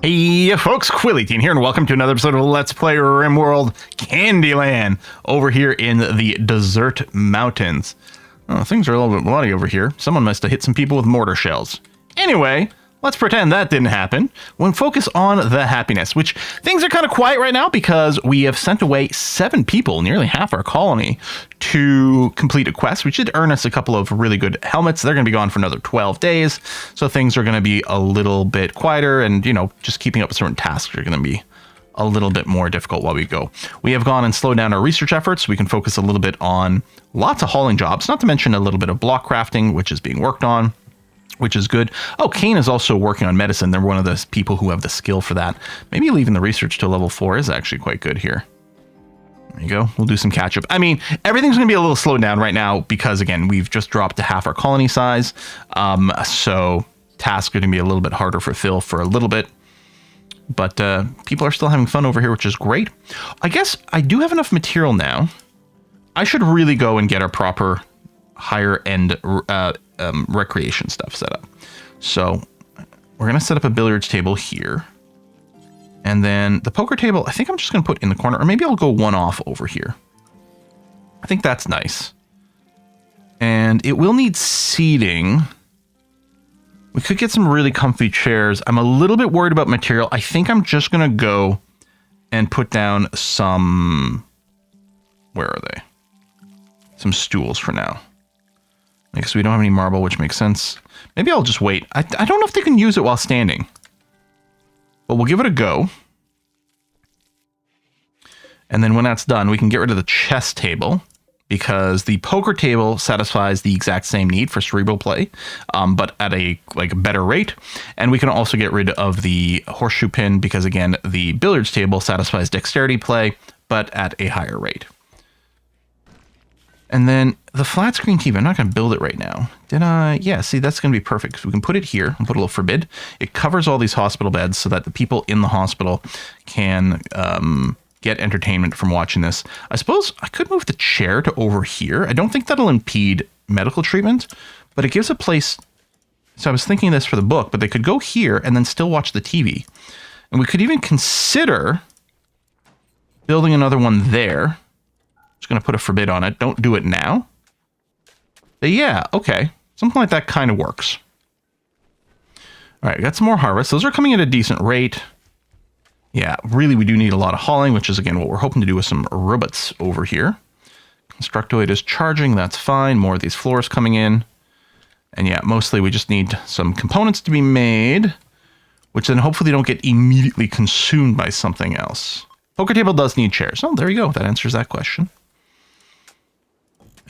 Hey folks, Quilly18 here, and welcome to another episode of Let's Play RimWorld Candyland over here in the Desert Mountains. Oh, things are a little bit bloody over here. Someone must have hit some people with mortar shells. Anyway, let's pretend that didn't happen. We'll focus on the happiness, which things are kind of quiet right now because we have sent away 7 people, nearly half our colony, to complete a quest, which did earn us a couple of really good helmets. They're going to be gone for another 12 days, so things are going to be a little bit quieter, and, you know, just keeping up with certain tasks are going to be a little bit more difficult while we go. We have gone and slowed down our research efforts. We can focus a little bit on lots of hauling jobs, not to mention a little bit of block crafting, which is being worked on, which is good. Oh, Kane is also working on medicine. They're one of the people who have the skill for that. Maybe leaving the research to level 4 is actually quite good here. There you go. We'll do some catch up. I mean, everything's going to be a little slowed down right now because, again, we've just dropped to half our colony size. So tasks are going to be a little bit harder for Phil for a little bit. But people are still having fun over here, which is great. I guess I do have enough material now. I should really go and get our proper higher end recreation stuff set up. So we're going to set up a billiards table here. And then the poker table, I think I'm just going to put in the corner, or maybe I'll go one off over here. I think that's nice. And it will need seating. We could get some really comfy chairs. I'm a little bit worried about material. I think I'm just going to go and put down some, where are they? Some stools for now. I guess we don't have any marble, which makes sense. Maybe I'll just wait. I don't know if they can use it while standing. But we'll give it a go. And then when that's done, we can get rid of the chess table, because the poker table satisfies the exact same need for cerebral play, but at a better rate. And we can also get rid of the horseshoe pin because, again, the billiards table satisfies dexterity play, but at a higher rate. And then the flat screen TV, I'm not going to build it right now. Did I? Yeah, see, that's going to be perfect. So we can put it here and put a little forbid. It covers all these hospital beds so that the people in the hospital can get entertainment from watching this. I suppose I could move the chair to over here. I don't think that'll impede medical treatment, but it gives a place. So I was thinking this for the book, but they could go here and then still watch the TV. And we could even consider building another one there. Just going to put a forbid on it. Don't do it now. But yeah, okay. Something like that kind of works. All right, got some more harvests. Those are coming at a decent rate. Yeah, really, we do need a lot of hauling, which is, again, what we're hoping to do with some robots over here. Constructoid is charging. That's fine. More of these floors coming in. And yeah, mostly we just need some components to be made, which then hopefully don't get immediately consumed by something else. Poker table does need chairs. Oh, there you go. That answers that question.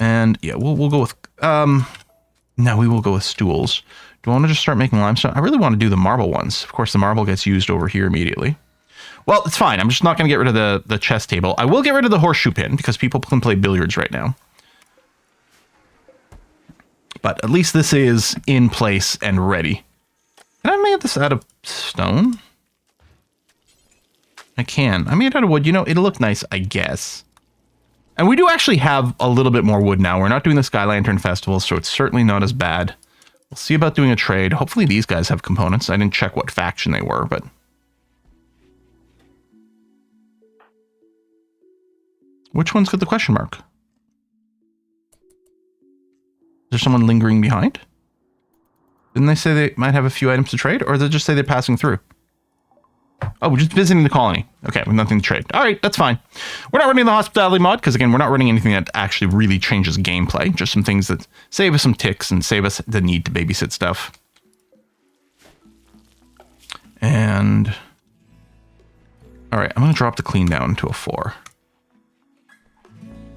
And yeah, we'll go with, no, we will go with stools. Do I want to just start making limestone? I really want to do the marble ones. Of course, the marble gets used over here immediately. Well, it's fine. I'm just not going to get rid of the chess table. I will get rid of the horseshoe pin because people can play billiards right now. But at least this is in place and ready. Can I make this out of stone? I can. I made it out of wood. You know, it'll look nice, I guess. And we do actually have a little bit more wood now. We're not doing the Sky Lantern Festival, so it's certainly not as bad. We'll see about doing a trade. Hopefully these guys have components. I didn't check what faction they were, but... Which one's got the question mark? Is there someone lingering behind? Didn't they say they might have a few items to trade? Or did they just say they're passing through? Oh, we're just visiting the colony. Okay, with nothing to trade. All right, that's fine. We're not running the hospitality mod because, again, we're not running anything that actually really changes gameplay. Just some things that save us some ticks and save us the need to babysit stuff. And... all right, I'm going to drop the clean down to a 4.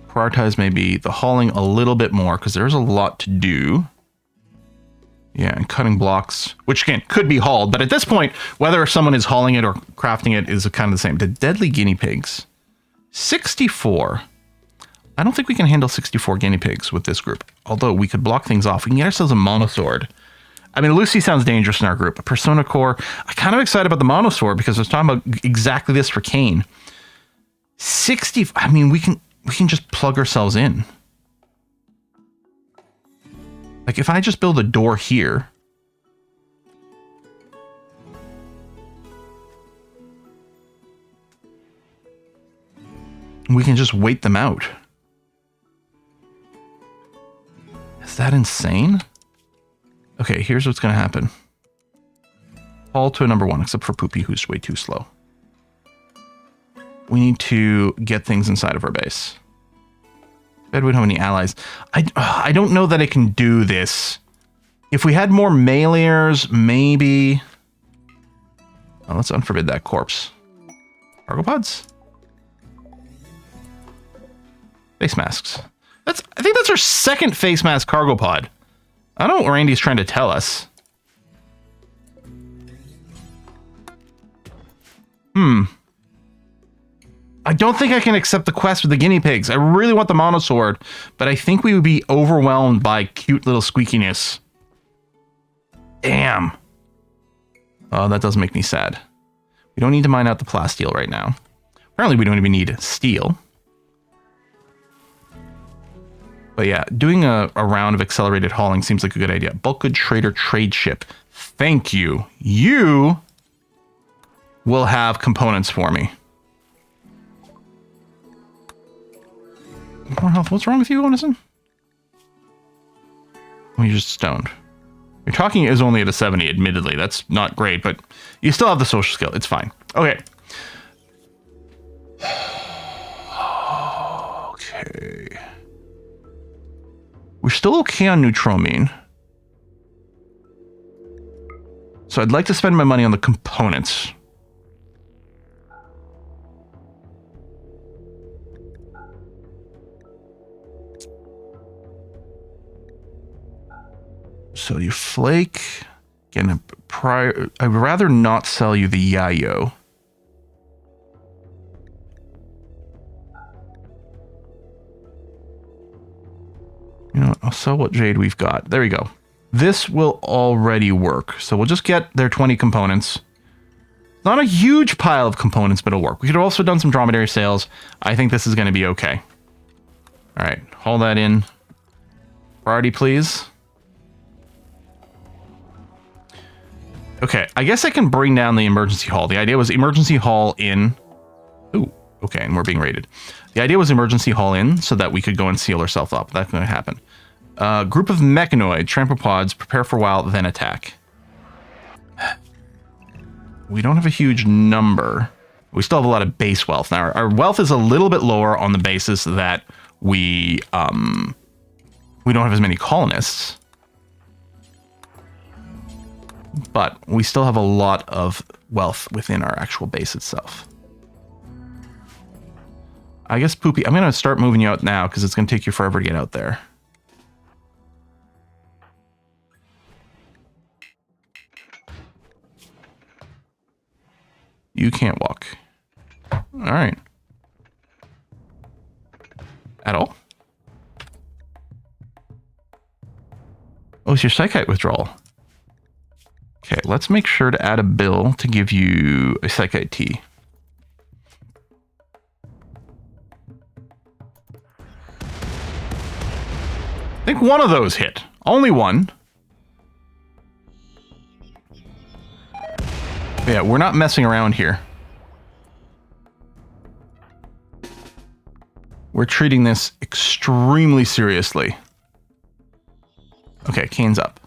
Prioritize maybe the hauling a little bit more because there's a lot to do. Yeah, and cutting blocks, which again could be hauled, but at this point, whether someone is hauling it or crafting it is kind of the same. The deadly guinea pigs, 64. I don't think we can handle 64 guinea pigs with this group. Although we could block things off. We can get ourselves a monosword. I mean, Lucy sounds dangerous in our group. A Persona Core. I'm kind of excited about the monosword because I was talking about exactly this for Kane. 60. I mean, we can just plug ourselves in. Like, if I just build a door here, We can just wait them out. Is that insane? Okay, here's what's going to happen. All to a number 1, except for Poopy, who's way too slow. We need to get things inside of our base. Bet we don't have any allies. I don't know that I can do this. If we had more mailers, maybe... Oh, let's unforbid that corpse. Cargo pods? Face masks. I think that's our second face mask cargo pod. I don't know what Randy's trying to tell us. I don't think I can accept the quest with the guinea pigs. I really want the monosword, but I think we would be overwhelmed by cute little squeakiness. Damn. Oh, that does make me sad. We don't need to mine out the plasteel right now. Apparently we don't even need steel. But yeah, doing a round of accelerated hauling seems like a good idea. Bulk good trader trade ship. Thank you. You will have components for me. More health. What's wrong with you, Onison? Oh, you're just stoned. Your talking is only at a 70, admittedly. That's not great, but you still have the social skill. It's fine. Okay. Okay. We're still okay on Neutromine. So I'd like to spend my money on the components. So you flake. Again, I'd rather not sell you the Yayo. You know what? I'll sell what jade we've got. There we go. This will already work. So we'll just get their 20 components. Not a huge pile of components, but it'll work. We could have also done some dromedary sales. I think this is going to be okay. All right, haul that in. Priority, please. Okay, I guess I can bring down the emergency haul. The idea was emergency haul in. Ooh, okay, and we're being raided. The idea was emergency haul in so that we could go and seal ourselves up. That's going to happen. Group of Mechanoid, trampopods, prepare for a while, then attack. We don't have a huge number. We still have a lot of base wealth. Now, our wealth is a little bit lower on the basis that we don't have as many colonists. But we still have a lot of wealth within our actual base itself. I guess, Poopy, I'm going to start moving you out now because it's going to take you forever to get out there. You can't walk. All right. At all? Oh, it's your psychite withdrawal. Okay, let's make sure to add a bill to give you a psychite tea. I think one of those hit. Only one. Yeah, we're not messing around here. We're treating this extremely seriously. Okay, Kane's up.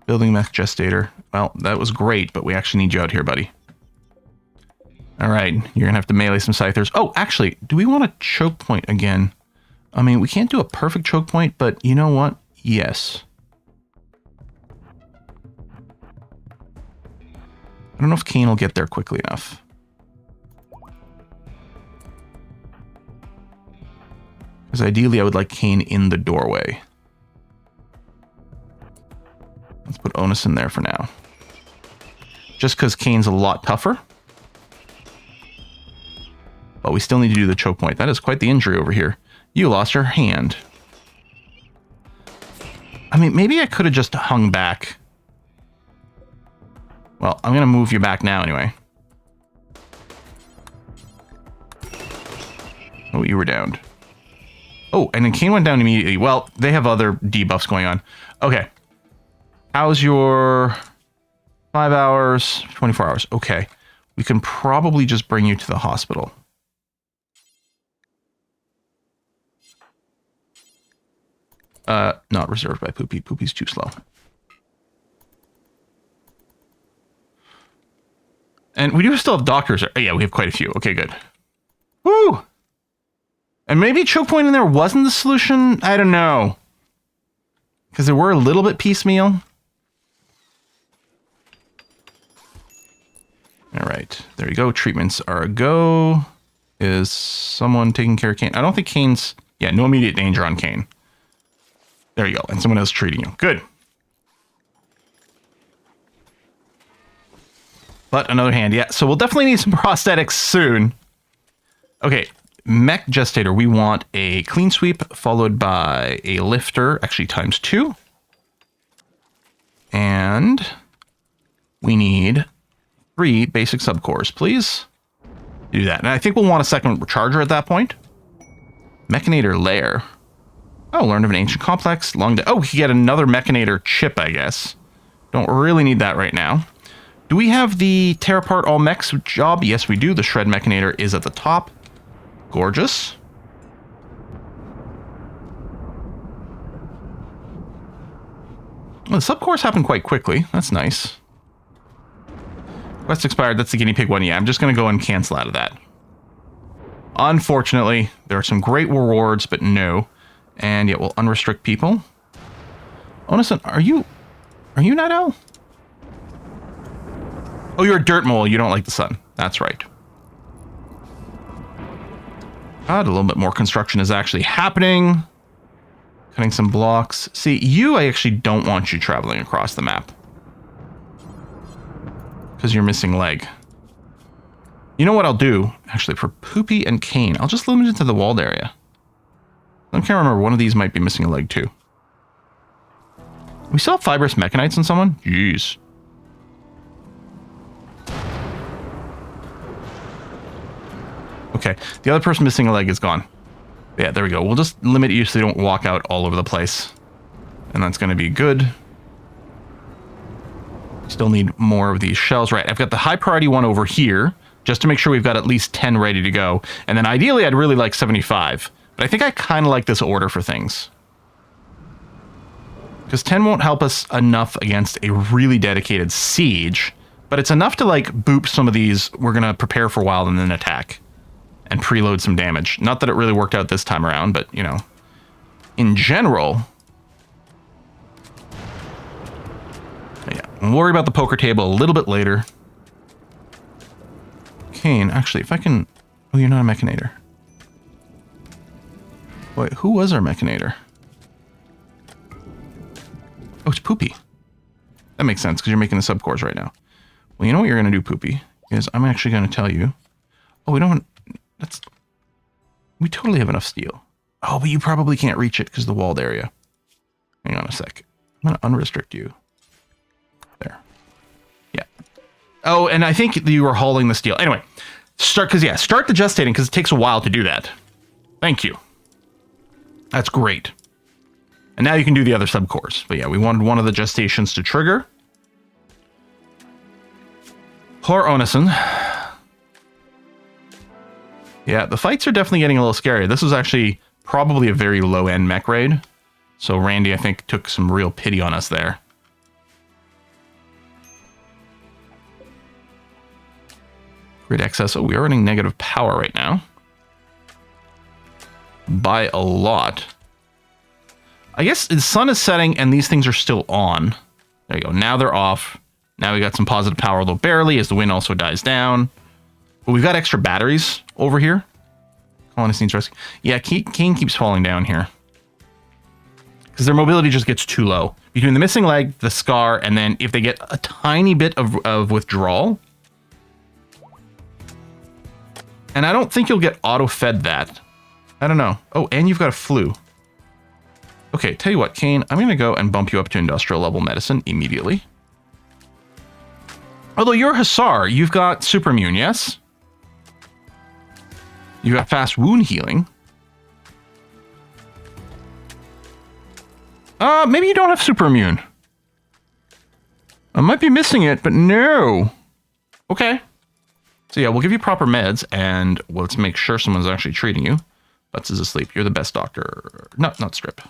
Building mech gestator. Well, that was great, but we actually need you out here, buddy. All right, you're gonna have to melee some scythers. Oh, actually, do we want a choke point again? I mean, we can't do a perfect choke point, but you know what? Yes. I don't know if Kane will get there quickly enough. Because ideally, I would like Kane in the doorway. Let's put Onus in there for now. Just because Kane's a lot tougher. But we still need to do the choke point. That is quite the injury over here. You lost your hand. I mean, maybe I could have just hung back. Well, I'm going to move you back now anyway. Oh, you were downed. Oh, and then Kane went down immediately. Well, they have other debuffs going on. Okay. How's your 5 hours, 24 hours? Okay. We can probably just bring you to the hospital. Not reserved by Poopy. Poopy's too slow. And we do still have doctors. Oh, yeah, we have quite a few. Okay, good. Woo! And maybe choke point in there wasn't the solution? I don't know. Because they were a little bit piecemeal. All right, there you go. Treatments are a go. Is someone taking care of Kane? I don't think Kane's... Yeah, no immediate danger on Kane. There you go. And someone else treating you. Good. But on the other hand, yeah. So we'll definitely need some prosthetics soon. Okay. Mech Gestator. We want a clean sweep followed by a lifter. Actually, ×2. And we need 3 basic subcores, please. Do that. And I think we'll want a second charger at that point. Mechanator Lair. Oh, learn of an ancient complex. Long day. Oh, we can get another Mechanator chip, I guess. Don't really need that right now. Do we have the tear apart all mechs job? Yes, we do. The shred Mechanator is at the top. Gorgeous. Well, the subcores happen quite quickly. That's nice. Quest expired. That's the guinea pig one. Yeah, I'm just going to go and cancel out of that. Unfortunately, there are some great rewards, but no. And yet we'll unrestrict people. Onison, are you Night Owl? Oh, you're a dirt mole. You don't like the sun. That's right. A little bit more construction is actually happening. Cutting some blocks. See, I actually don't want you traveling across the map. Because you're missing leg. You know what I'll do? Actually, for Poopy and Kane, I'll just limit it to the walled area. I can't remember. One of these might be missing a leg, too. We still have fibrous mechanites on someone? Jeez. Okay. The other person missing a leg is gone. Yeah, there we go. We'll just limit you so you don't walk out all over the place. And that's going to be good. Still need more of these shells. Right, I've got the high priority one over here, just to make sure we've got at least 10 ready to go. And then ideally, I'd really like 75. But I think I kind of like this order for things. Because 10 won't help us enough against a really dedicated siege. But it's enough to, like, boop some of these. We're going to prepare for a while and then attack. And preload some damage. Not that it really worked out this time around, but, you know. In general... Yeah, we'll worry about the poker table a little bit later. Kane, actually, if I can... Oh, you're not a Mechanator. Wait, who was our Mechanator? Oh, it's Poopy. That makes sense, because you're making the subcores right now. Well, you know what you're going to do, Poopy? Is I'm actually going to tell you... Oh, we don't... That's... We totally have enough steel. Oh, but you probably can't reach it because of the walled area. Hang on a sec. I'm going to unrestrict you. There. Yeah. Oh, and I think you were hauling the steel. Anyway, start the gestating because it takes a while to do that. Thank you. That's great. And now you can do the other subcores. But yeah, we wanted one of the gestations to trigger. Poor Onison. Yeah, the fights are definitely getting a little scary. This was actually probably a very low-end mech raid. So Randy, I think, took some real pity on us there. Grid excess. Oh, we are running negative power right now. By a lot. I guess the sun is setting and these things are still on. There you go. Now they're off. Now we got some positive power, although barely, as the wind also dies down. But we've got extra batteries over here. Colonist needs rescue. Yeah, Kane keeps falling down here. Because their mobility just gets too low. Between the missing leg, the scar, and then if they get a tiny bit of withdrawal. And I don't think you'll get auto-fed that. I don't know. Oh, and you've got a flu. Okay, tell you what, Kane, I'm going to go and bump you up to industrial level medicine immediately. Although you're Hussar, you've got super immune, yes? You got fast wound healing. Maybe you don't have super immune. I might be missing it, but no. Okay. So yeah, we'll give you proper meds, and let's make sure someone's actually treating you. Butts is asleep. You're the best doctor. No, not Strip.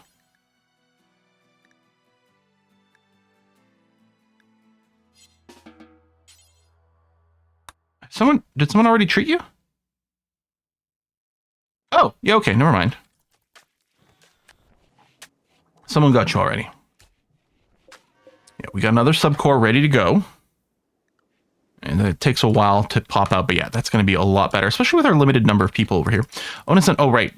Did someone already treat you? Oh, yeah, okay, never mind. Someone got you already. Yeah, we got another subcore ready to go. And it takes a while to pop out, but yeah, that's going to be a lot better, especially with our limited number of people over here. Oh, right.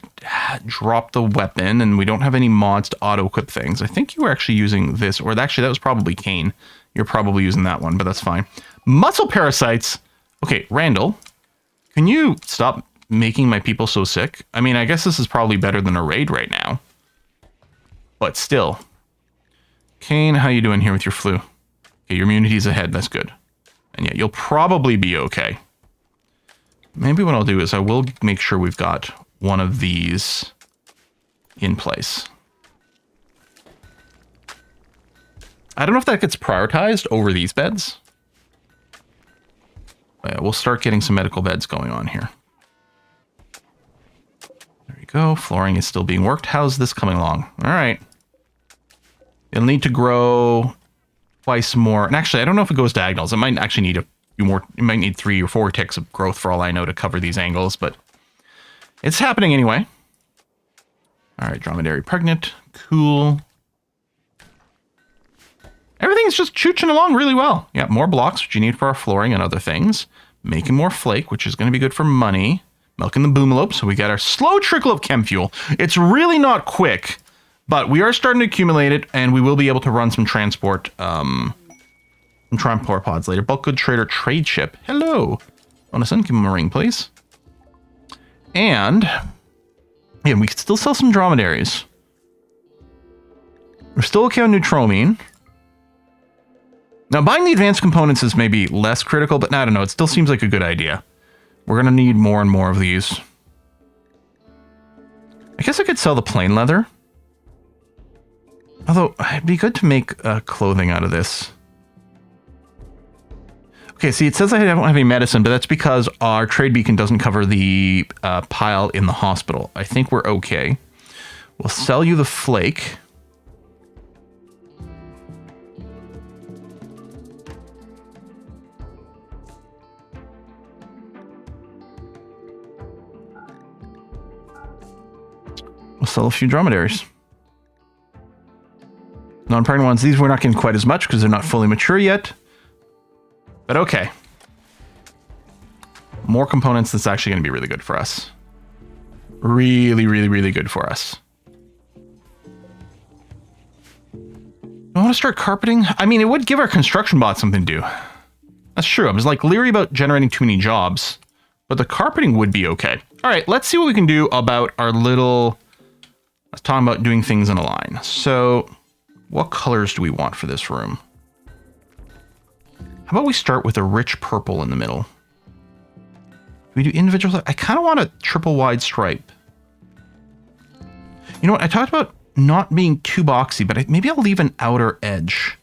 Drop the weapon, and we don't have any mods to auto-equip things. I think you were actually using this, or actually, that was probably Kane. You're probably using that one, but that's fine. Muscle parasites. Okay, Randall, can you stop making my people so sick? I mean, I guess this is probably better than a raid right now. But still. Kane, how you doing here with your flu? Okay, your immunity's ahead. That's good. And yeah, you'll probably be okay. Maybe what I'll do is I will make sure we've got one of these in place. I don't know if that gets prioritized over these beds. But yeah, we'll start getting some medical beds going on here. There we go. Flooring is still being worked. How's this coming along? All right. It'll need to grow twice more. And actually, I don't know if it goes diagonals. It might actually need a few more. It might need 3 or 4 ticks of growth for all I know to cover these angles, but it's happening anyway. All right, dromedary pregnant. Cool. Everything's just chooching along really well. Yeah, more blocks, which you need for our flooring and other things. Making more flake, which is going to be good for money. Milking the boomalope, so we got our slow trickle of chem fuel. It's really not quick, but we are starting to accumulate it, and we will be able to run some transport pods later. Bulk good trader trade ship. Hello. Onison, give him a ring, please. And yeah, we can still sell some dromedaries. We're still okay on neutromine. Now, buying the advanced components is maybe less critical, but I don't know. It still seems like a good idea. We're going to need more and more of these. I guess I could sell the plain leather. Although, it'd be good to make clothing out of this. Okay, see, it says I don't have any medicine, but that's because our trade beacon doesn't cover the pile in the hospital. I think we're okay. We'll sell you the flake. We'll sell a few dromedaries. Non-pregnant ones, these we're not getting quite as much because they're not fully mature yet. But okay. More components, that's actually going to be really good for us. Really, really, really good for us. I want to start carpeting. I mean, it would give our construction bot something to do. That's true. I was like leery about generating too many jobs, but the carpeting would be okay. All right, let's see what we can do about our little... I was talking about doing things in a line. So what colors do we want for this room? How about we start with a rich purple in the middle? Do we do individual? I kind of want a triple wide stripe. You know what? I talked about not being too boxy, but maybe I'll leave an outer edge.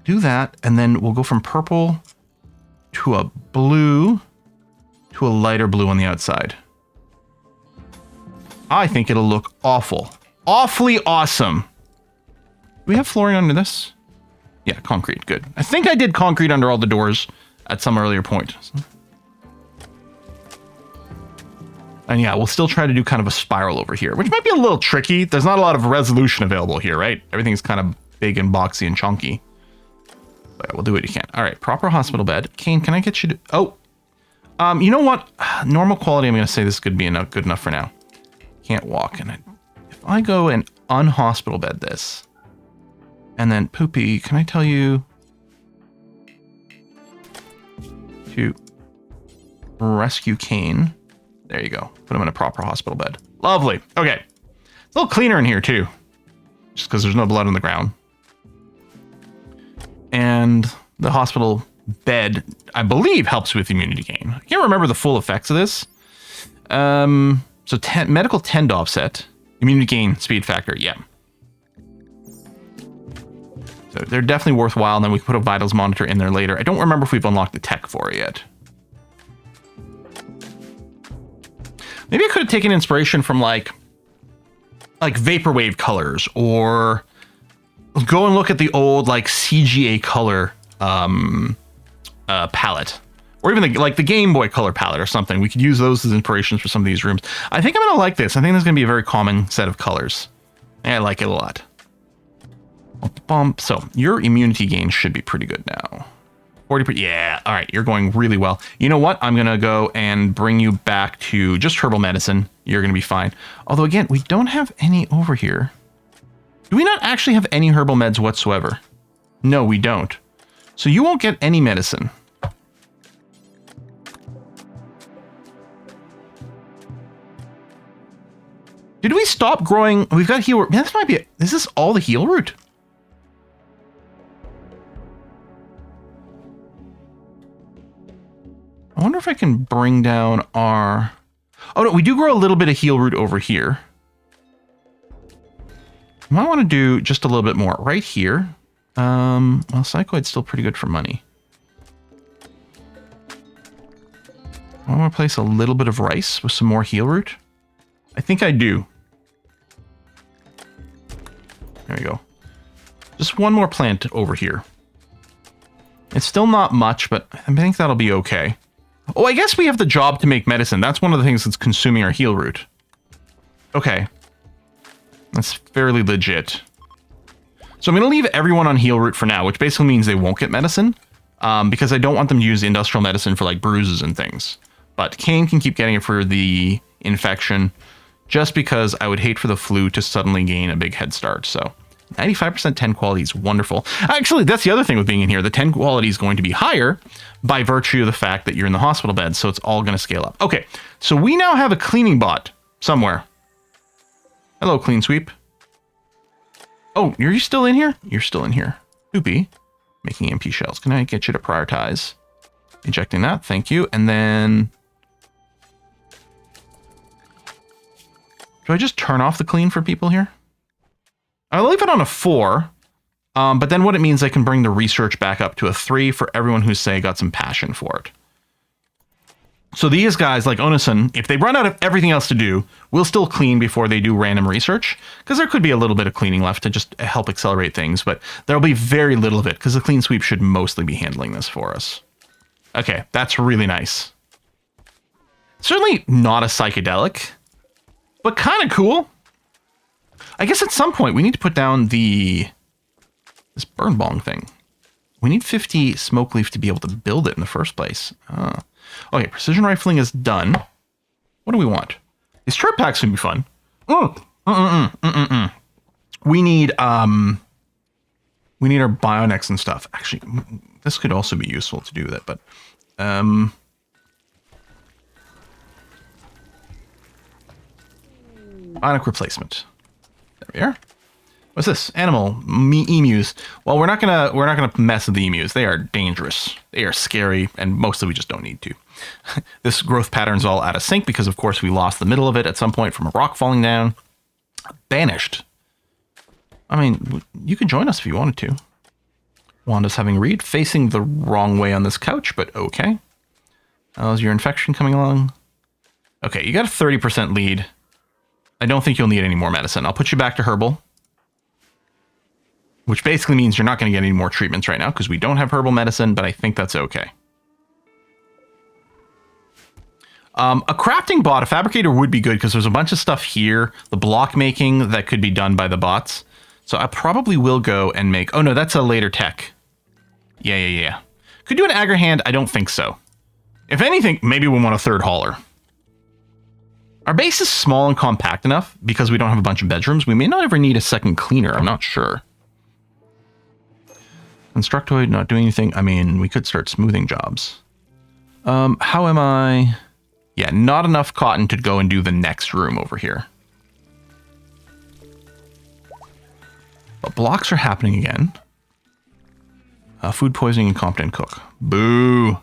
Do that, and then we'll go from purple to a blue to a lighter blue on the outside. I think it'll look awful. Awfully awesome. Do we have flooring under this? Yeah, concrete. Good. I think I did concrete under all the doors at some earlier point. And yeah, we'll still try to do kind of a spiral over here, which might be a little tricky. There's not a lot of resolution available here, right? Everything's kind of big and boxy and chunky. But yeah, we'll do what you can. All right, proper hospital bed. Kane, can I get you to... Oh, you know what? Normal quality, I'm going to say this could be good enough for now. Can't walk. And if I go and unhospital bed this, and then Poopy, can I tell you to rescue Kane? There you go. Put him in a proper hospital bed. Lovely. Okay. It's a little cleaner in here too, just because there's no blood on the ground. And the hospital bed, I believe, helps with immunity gain. I can't remember the full effects of this. So medical 10 to offset. Immunity gain, speed factor, yeah. So they're definitely worthwhile, and then we can put a vitals monitor in there later. I don't remember if we've unlocked the tech for it yet. Maybe I could have taken inspiration from like vaporwave colors, or go and look at the old like CGA color palette, Or even like the Game Boy Color palette or something. We could use those as inspirations for some of these rooms. I think I'm going to like this. I think this is going to be a very common set of colors. I like it a lot. So your immunity gain should be pretty good now. 40%. Yeah. All right. You're going really well. You know what? I'm going to go and bring you back to just herbal medicine. You're going to be fine. Although, again, we don't have any over here. Do we not actually have any herbal meds whatsoever? No, we don't. So you won't get any medicine. Did we stop growing? We've got heal root. Man, this might be is this all the heal root? I wonder if I can bring down our... Oh, no, we do grow a little bit of heal root over here. I might want to do just a little bit more right here. Well, Psychoid's still pretty good for money. I want to place a little bit of rice with some more heal root. I think I do. There we go. Just one more plant over here. It's still not much, but I think that'll be okay. Oh, I guess we have the job to make medicine. That's one of the things that's consuming our heal root. Okay. That's fairly legit. So I'm going to leave everyone on heal root for now, which basically means they won't get medicine. Because I don't want them to use industrial medicine for like bruises and things. But Kane can keep getting it for the infection. Just because I would hate for the flu to suddenly gain a big head start. So 95% 10 quality is wonderful. Actually, that's the other thing with being in here. The 10 quality is going to be higher by virtue of the fact that you're in the hospital bed. So it's all going to scale up. Okay, so we now have a cleaning bot somewhere. Hello, Clean Sweep. Oh, you're still in here? You're still in here. Poopy. Making MP shells. Can I get you to prioritize? Injecting that. Thank you. And then... do I just turn off the clean for people here? I'll leave it on a 4. But then what it means, I can bring the research back up to a 3 for everyone who's, say, got some passion for it. So these guys, like Onason, if they run out of everything else to do, will still clean before they do random research. Because there could be a little bit of cleaning left to just help accelerate things. But there'll be very little of it, because the Clean Sweep should mostly be handling this for us. Okay, that's really nice. Certainly not a psychedelic, but kind of cool. I guess at some point we need to put down this burn bong thing. We need 50 smoke leaf to be able to build it in the first place. Okay, precision rifling is done. What do we want? These trip packs can be fun. We need our Bionex and stuff. Actually, this could also be useful to do that, but Bionic replacement. There we are. What's this? Animal emus. Well, we're not gonna mess with the emus. They are dangerous. They are scary, and mostly we just don't need to. This growth pattern's all out of sync because, of course, we lost the middle of it at some point from a rock falling down. Banished. I mean, you could join us if you wanted to. Wanda's having a read, facing the wrong way on this couch, but okay. How's your infection coming along? Okay, you got a 30% lead. I don't think you'll need any more medicine. I'll put you back to herbal. Which basically means you're not going to get any more treatments right now because we don't have herbal medicine, but I think that's okay. A crafting bot, a fabricator would be good because there's a bunch of stuff here, the block making that could be done by the bots. So I probably will go and make... oh no, that's a later tech. Yeah. Could do an aggro hand? I don't think so. If anything, maybe we want a third hauler. Our base is small and compact enough because we don't have a bunch of bedrooms. We may not ever need a second cleaner. I'm not sure. Constructoid not doing anything. I mean, we could start smoothing jobs. How am I? Yeah, not enough cotton to go and do the next room over here. But blocks are happening again. Food poisoning, incompetent cook. Boo.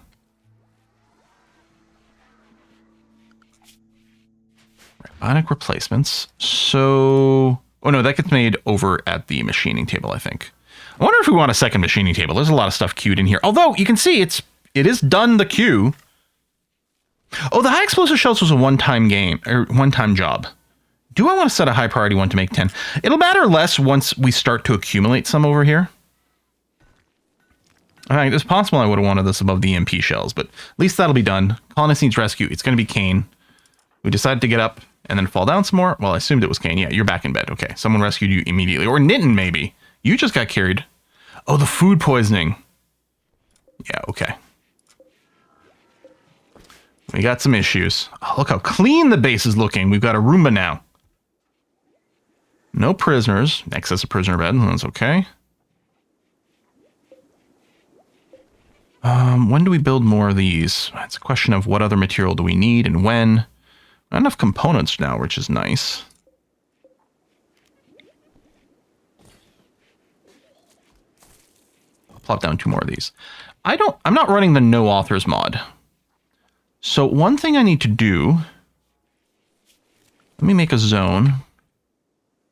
Bionic replacements. So, oh no, that gets made over at the machining table, I think. I wonder if we want a second machining table. There's a lot of stuff queued in here. Although you can see it is done the queue. Oh, the high explosive shells was a one-time game or one-time job. Do I want to set a high priority one to make 10? It'll matter less once we start to accumulate some over here. In fact, it's possible I would have wanted this above the EMP shells, but at least that'll be done. Colonist needs rescue. It's going to be Kane. We decided to get up and then fall down some more. Well, I assumed it was Kane. Yeah, you're back in bed. Okay, someone rescued you immediately. Or Nitin, maybe. You just got carried. Oh, the food poisoning. Yeah, okay. We got some issues. Oh, look how clean the base is looking. We've got a Roomba now. No prisoners. Excess of prisoner bed. That's okay. When do we build more of these? It's a question of what other material do we need and when. Not enough components now, which is nice. I'll plop down 2 more of these. I'm not running the no authors mod. So one thing I need to do, let me make a zone,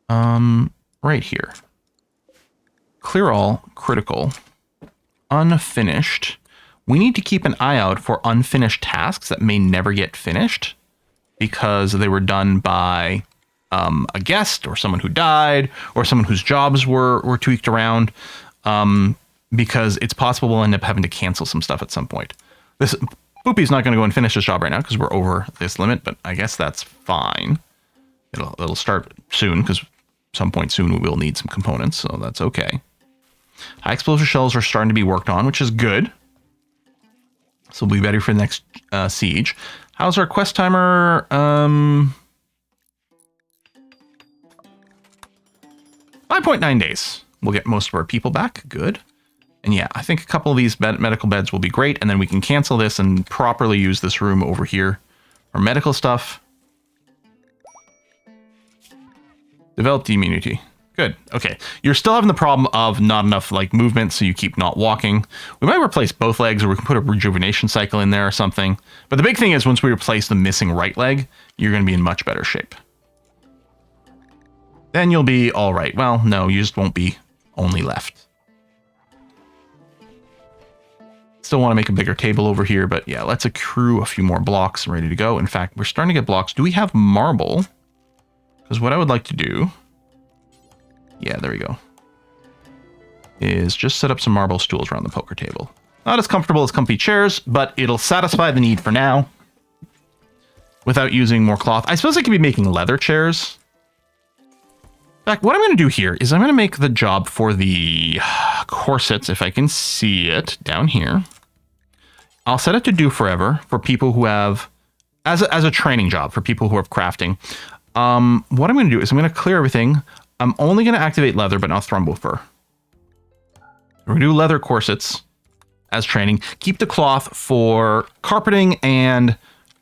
right here. Clear all, critical, unfinished. We need to keep an eye out for unfinished tasks that may never get finished because they were done by a guest or someone who died or someone whose jobs were tweaked around, because it's possible we'll end up having to cancel some stuff at some point. Boopy's not going to go and finish his job right now because we're over this limit, but I guess that's fine. It'll start soon because some point soon we will need some components, so that's okay. High explosive shells are starting to be worked on, which is good. So we'll be ready for the next siege. How's our quest timer? 5.9 days. We'll get most of our people back. Good. And yeah, I think a couple of these medical beds will be great. And then we can cancel this and properly use this room over here for medical stuff. Developed immunity. Good. Okay. You're still having the problem of not enough like movement, so you keep not walking. We might replace both legs, or we can put a rejuvenation cycle in there or something. But the big thing is once we replace the missing right leg, you're going to be in much better shape. Then you'll be all right. Well, no, you just won't be only left. Still want to make a bigger table over here, but yeah, let's accrue a few more blocks and ready to go. In fact, we're starting to get blocks. Do we have marble? Because what I would like to do, yeah, there we go, is just set up some marble stools around the poker table. Not as comfortable as comfy chairs, but it'll satisfy the need for now without using more cloth. I suppose I could be making leather chairs. In fact, what I'm going to do here is I'm going to make the job for the corsets, if I can see it down here. I'll set it to do forever for people who have, as a training job for people who have crafting. What I'm going to do is I'm going to clear everything. I'm only going to activate leather, but not thrombo fur. We're going to do leather corsets as training. Keep the cloth for carpeting and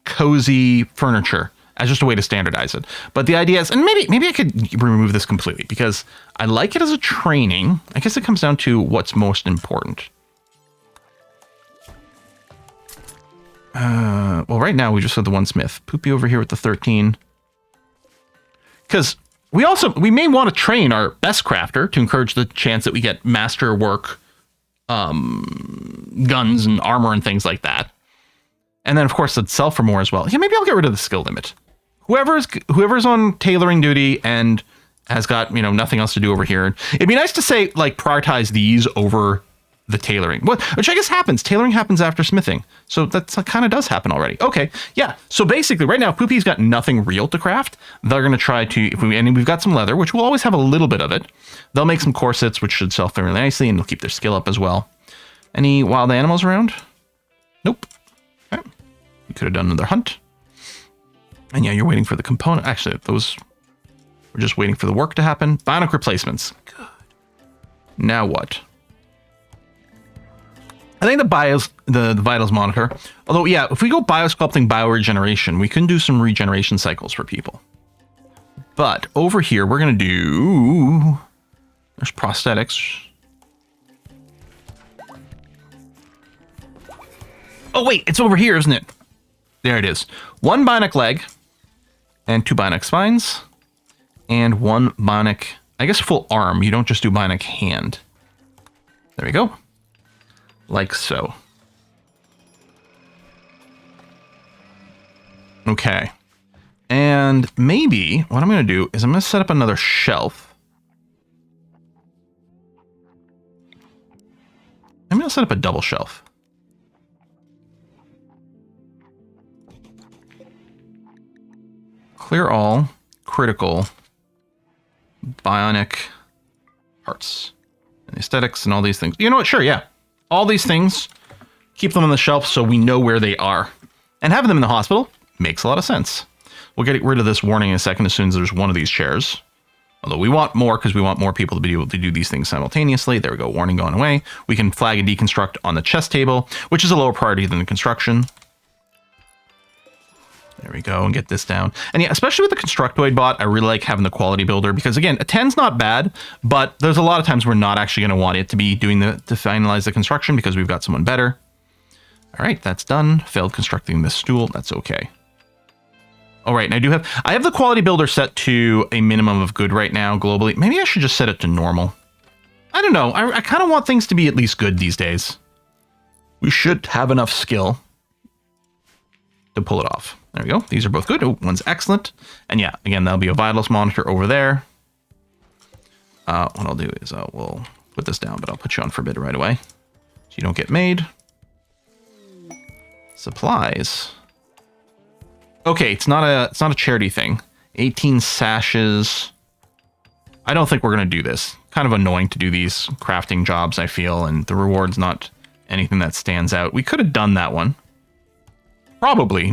cozy furniture as just a way to standardize it. But the idea is, and maybe I could remove this completely because I like it as a training. I guess it comes down to what's most important. Well, right now we just have the one smith. Poopy over here with the 13. Because we may want to train our best crafter to encourage the chance that we get master work guns and armor and things like that. And then, of course, it'd sell for more as well. Yeah, maybe I'll get rid of the skill limit. Whoever's on tailoring duty and has got, nothing else to do over here. It'd be nice to say, like, prioritize these over the tailoring. Which I guess happens. Tailoring happens after smithing. So that kind of does happen already. Okay, yeah. So basically, right now, Poopy's got nothing real to craft. They're going to try to, and we've got some leather, which we'll always have a little bit of it. They'll make some corsets, which should sell fairly nicely, and they'll keep their skill up as well. Any wild animals around? Nope. Okay. We could have done another hunt. And yeah, you're waiting for the component. Actually, we're just waiting for the work to happen. Bionic replacements. Good. Now what? I think the vitals monitor. Although, yeah, if we go biosculpting bioregeneration, we can do some regeneration cycles for people. But over here, we're going to do... There's prosthetics. Oh, wait, it's over here, isn't it? There it is. 1 bionic leg and 2 bionic spines and 1 bionic, I guess, full arm. You don't just do bionic hand. There we go. Like so. Okay. And maybe what I'm going to do is I'm going to set up another shelf. I'm going to set up a double shelf. Clear all, critical, bionic, parts, and aesthetics, and all these things. You know what? Sure, yeah. All these things, keep them on the shelf so we know where they are. And having them in the hospital makes a lot of sense. We'll get rid of this warning in a second as soon as there's one of these chairs. Although we want more because we want more people to be able to do these things simultaneously. There we go, warning going away. We can flag a deconstruct on the chest table, which is a lower priority than the construction. There we go, and get this down. And yeah, especially with the Constructoid bot, I really like having the quality builder because, again, a 10's not bad, but there's a lot of times we're not actually going to want it to be doing to finalize the construction because we've got someone better. All right, that's done. Failed constructing this stool. That's okay. All right, and I have the quality builder set to a minimum of good right now globally. Maybe I should just set it to normal. I don't know. I kind of want things to be at least good these days. We should have enough skill to pull it off. There we go. These are both good. Oh, one's excellent. And yeah, again, that'll be a vitals monitor over there. What I'll do is we'll put this down, but I'll put you on forbid right away so you don't get made. Supplies. Okay, it's not a charity thing. 18 sashes. I don't think we're going to do this. Kind of annoying to do these crafting jobs, I feel, and the reward's not anything that stands out. We could have done that one. Probably.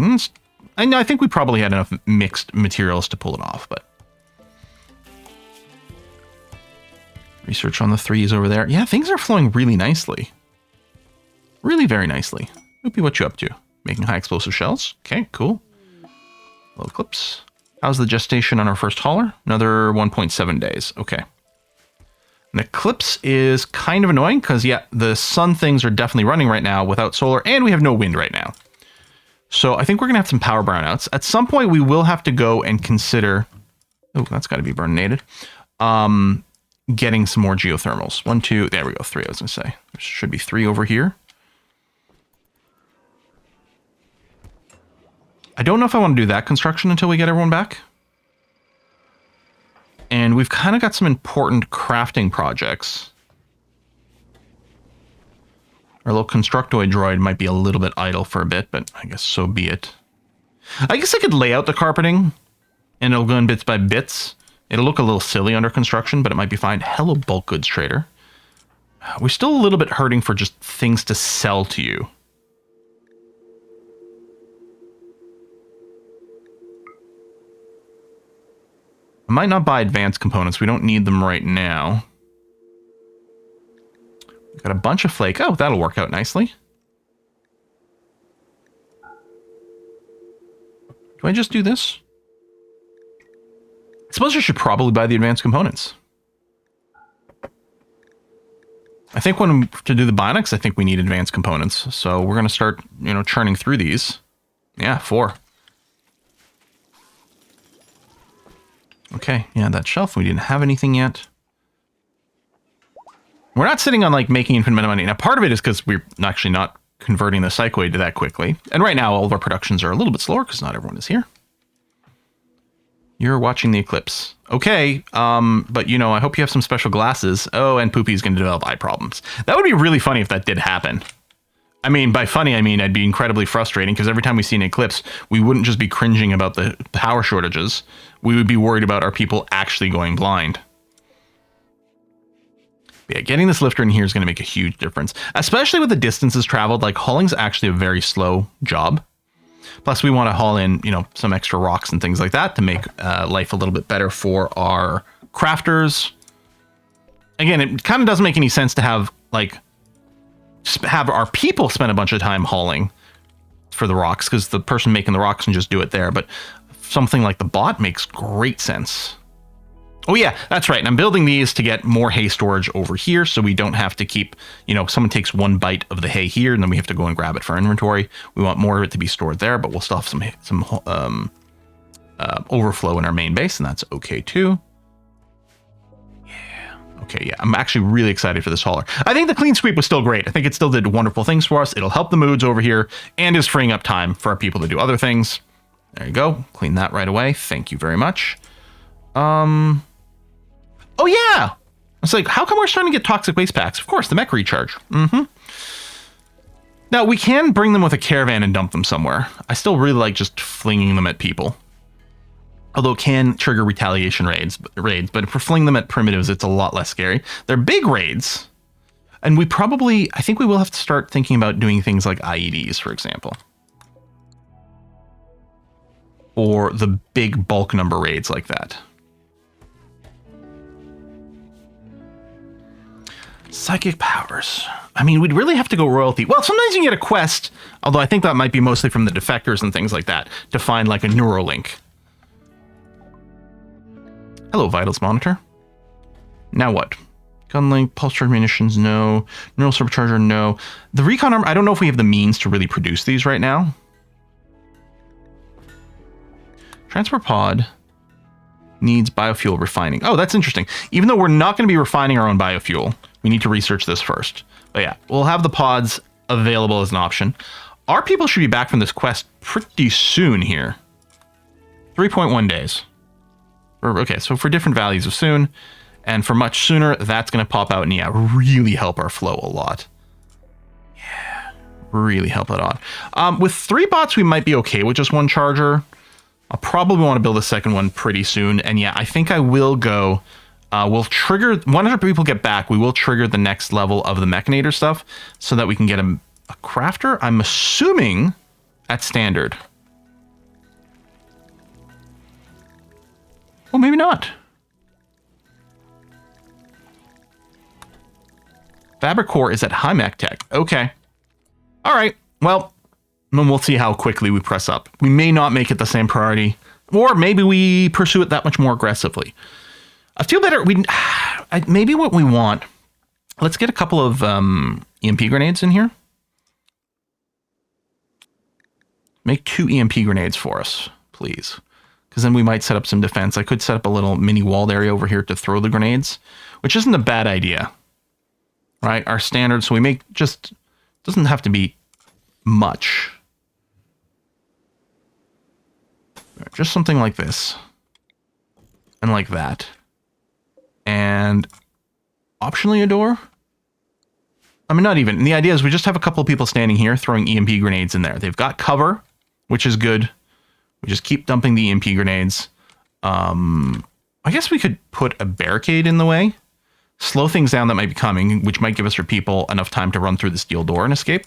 I think we probably had enough mixed materials to pull it off, but... Research on the 3s over there. Yeah, things are flowing really nicely. Really very nicely. Oopie, what you up to? Making high explosive shells? Okay, cool. Low clips. How's the gestation on our first hauler? Another 1.7 days. Okay. And the Eclipse is kind of annoying because, yeah, the sun things are definitely running right now without solar, and we have no wind right now. So I think we're going to have some power brownouts. At some point, we will have to go and consider... Oh, that's got to be burninated. Getting some more geothermals. 1, 2... There we go, 3, I was going to say. There should be 3 over here. I don't know if I want to do that construction until we get everyone back. And we've kind of got some important crafting projects. Our little Constructoid droid might be a little bit idle for a bit, but I guess so be it. I guess I could lay out the carpeting, and it'll go in bits by bits. It'll look a little silly under construction, but it might be fine. Hello, bulk goods trader. We're still a little bit hurting for just things to sell to you. I might not buy advanced components. We don't need them right now. We've got a bunch of flake. Oh, that'll work out nicely. Do I just do this? I suppose I should probably buy the advanced components. I think to do the bionics, I think we need advanced components. So we're going to start, churning through these. Yeah, 4. Okay, yeah, that shelf, we didn't have anything yet. We're not sitting on, making infinite amount of money. Now, part of it is because we're actually not converting the psychoid to that quickly. And right now, all of our productions are a little bit slower because not everyone is here. You're watching the eclipse. Okay, but, I hope you have some special glasses. Oh, and Poopy's going to develop eye problems. That would be really funny if that did happen. I mean, by funny, I mean I'd be incredibly frustrating because every time we see an eclipse, we wouldn't just be cringing about the power shortages. We would be worried about our people actually going blind. But yeah, getting this lifter in here is going to make a huge difference, especially with the distances traveled. Hauling's actually a very slow job. Plus, we want to haul in, some extra rocks and things like that to make life a little bit better for our crafters. Again, it kind of doesn't make any sense to have our people spend a bunch of time hauling for the rocks because the person making the rocks can just do it there. But something like the bot makes great sense. Oh yeah, that's right. And I'm building these to get more hay storage over here so we don't have to keep, someone takes one bite of the hay here and then we have to go and grab it for inventory. We want more of it to be stored there, but we'll still have some overflow in our main base, and that's okay too. Okay, yeah, I'm actually really excited for this hauler. I think the clean sweep was still great. I think it still did wonderful things for us. It'll help the moods over here and is freeing up time for our people to do other things. There you go. Clean that right away. Thank you very much. Oh, yeah. It's how come we're starting to get toxic waste packs? Of course, the mech recharge. Now, we can bring them with a caravan and dump them somewhere. I still really like just flinging them at people. Although it can trigger retaliation raids, but if we're flinging them at primitives, it's a lot less scary. They're big raids. And I think we will have to start thinking about doing things like IEDs, for example. Or the big bulk number raids like that. Psychic powers. I mean, we'd really have to go royalty. Well, sometimes you get a quest, although I think that might be mostly from the defectors and things like that, to find like a Neuralink. Hello, Vitals Monitor. Now what? Gunlink, pulse charge munitions, no. Neural supercharger, no. The recon armor, I don't know if we have the means to really produce these right now. Transport pod needs biofuel refining. Oh, that's interesting. Even though we're not going to be refining our own biofuel, we need to research this first. But yeah, we'll have the pods available as an option. Our people should be back from this quest pretty soon here. 3.1 days. Okay, so for different values of soon, and for much sooner, that's going to pop out and yeah, really help our flow a lot. Yeah, really help it on. With 3 bots, we might be okay with just 1 charger. I'll probably want to build a second one pretty soon. And yeah, I think I will go, we'll trigger, 100 people get back, we will trigger the next level of the Mechanator stuff so that we can get a crafter, I'm assuming, at standard. Well, maybe not. Fabric core is at high mech tech. Okay. All right. Well, then we'll see how quickly we press up. We may not make it the same priority, or maybe we pursue it that much more aggressively. I feel better. Maybe what we want. Let's get a couple of EMP grenades in here. Make 2 EMP grenades for us, please. Because then we might set up some defense. I could set up a little mini walled area over here to throw the grenades, which isn't a bad idea. Right? Our standard, so we make just, doesn't have to be much. Just something like this. And like that. And optionally a door? I mean, not even. The idea is we just have a couple of people standing here throwing EMP grenades in there. They've got cover, which is good. We just keep dumping the EMP grenades. I guess we could put a barricade in the way. Slow things down that might be coming, which might give us, for people, enough time to run through the steel door and escape.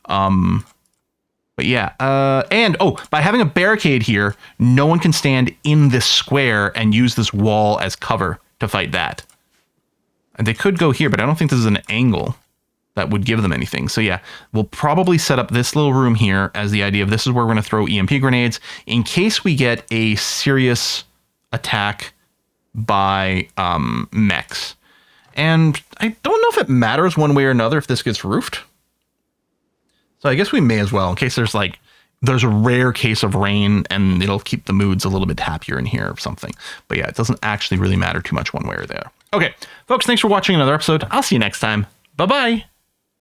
But yeah, and by having a barricade here, no one can stand in this square and use this wall as cover to fight that. And they could go here, but I don't think this is an angle that would give them anything. So yeah, we'll probably set up this little room here as the idea of this is where we're going to throw EMP grenades in case we get a serious attack by mechs. And I don't know if it matters one way or another if this gets roofed. So I guess we may as well, in case there's a rare case of rain and it'll keep the moods a little bit happier in here or something. But yeah, it doesn't actually really matter too much one way or the other. Okay, folks, thanks for watching another episode. I'll see you next time. Bye-bye.